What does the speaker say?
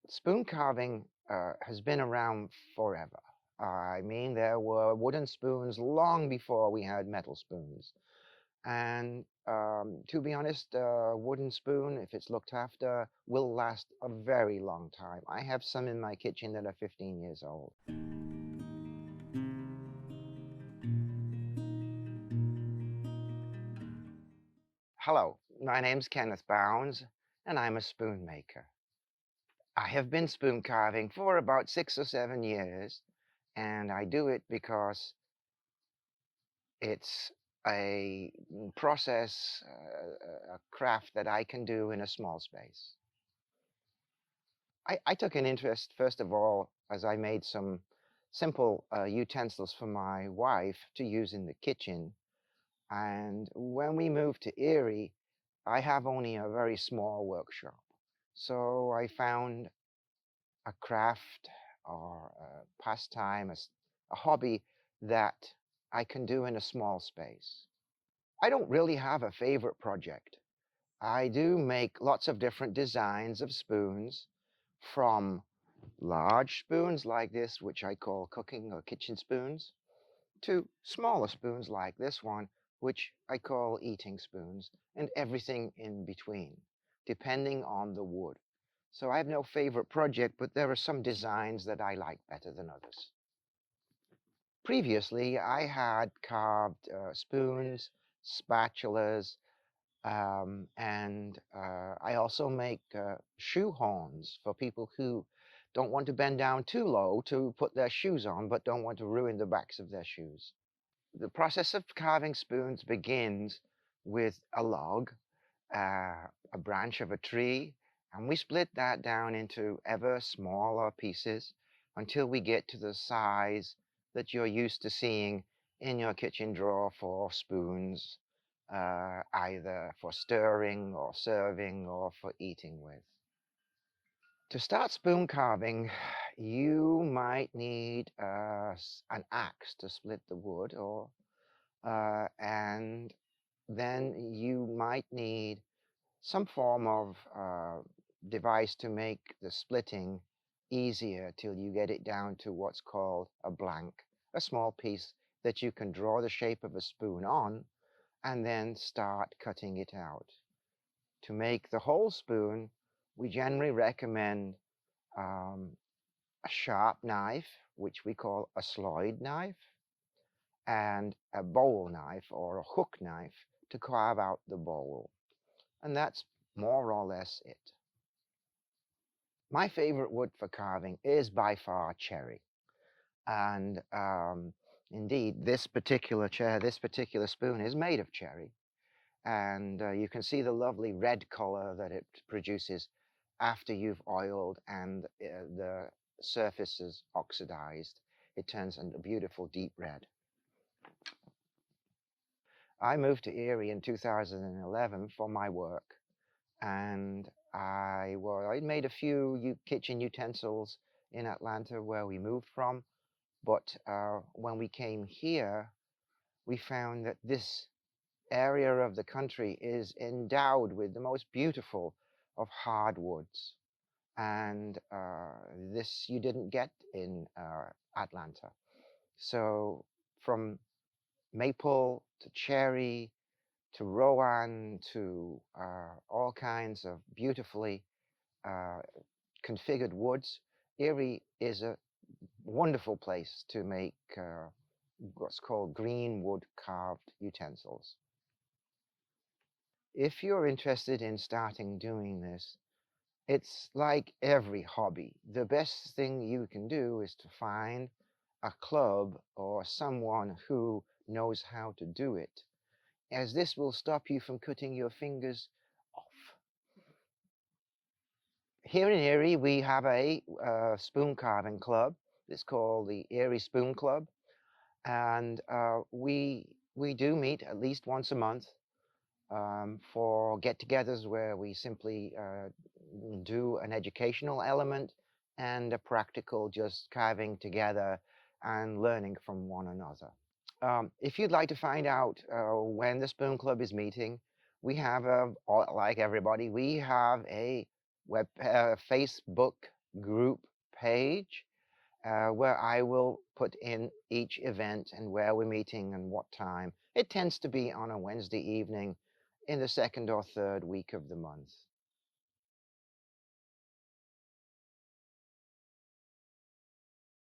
Spoon carving has been around forever. I mean, there were wooden spoons long before we had metal spoons. And to be honest, a wooden spoon, if it's looked after, will last a very long time. I have some in my kitchen that are 15 years old. Hello, my name's Kenneth Bownes, and I'm a spoon maker. I have been spoon carving for about 6 or 7 years, and I do it because it's a process, a craft that I can do in a small space. I took an interest, first of all, as I made some simple utensils for my wife to use in the kitchen. And when we moved to Erie, I have only a very small workshop. So I found a craft or a pastime, a hobby that I can do in a small space. I don't really have a favorite project. I do make lots of different designs of spoons, from large spoons like this, which I call cooking or kitchen spoons, to smaller spoons like this one, which I call eating spoons, and everything in between, depending on the wood. So I have no favorite project, but there are some designs that I like better than others. Previously, I had carved spoons, spatulas, and I also make shoehorns for people who don't want to bend down too low to put their shoes on, but don't want to ruin the backs of their shoes. The process of carving spoons begins with a log, a branch of a tree, and we split that down into ever smaller pieces until we get to the size that you're used to seeing in your kitchen drawer for spoons, either for stirring or serving or for eating with. To start spoon carving, you might need an axe to split the wood, and then you might need some form of device to make the splitting easier till you get it down to what's called a blank, a small piece that you can draw the shape of a spoon on and then start cutting it out. To make the whole spoon, we generally recommend a sharp knife, which we call a sloyd knife, and a bowl knife or a hook knife to carve out the bowl. And that's more or less it. My favorite wood for carving is by far cherry. And indeed, this particular chair, this particular spoon is made of cherry. And you can see the lovely red color that it produces after you've oiled and the surface is oxidized. It turns into a beautiful deep red. I moved to Erie in 2011 for my work, and I made a few kitchen utensils in Atlanta where we moved from, but when we came here, we found that this area of the country is endowed with the most beautiful of hardwoods, and this you didn't get in Atlanta. So from maple to cherry to rowan to all kinds of beautifully uh, configured woods, Erie is a wonderful place to make what's called green wood carved utensils. If you're interested in starting doing this, it's like every hobby. The best thing you can do is to find a club or someone who knows how to do it, as this will stop you from cutting your fingers off. Here in Erie, we have a spoon carving club. It's called the Erie Spoon Club, and we do meet at least once a month for get-togethers where we simply do an educational element and a practical, just carving together and learning from one another. If you'd like to find out when the Spoon Club is meeting, we have, like everybody, we have a Facebook group page where I will put in each event and where we're meeting and what time. It tends to be on a Wednesday evening in the second or third week of the month.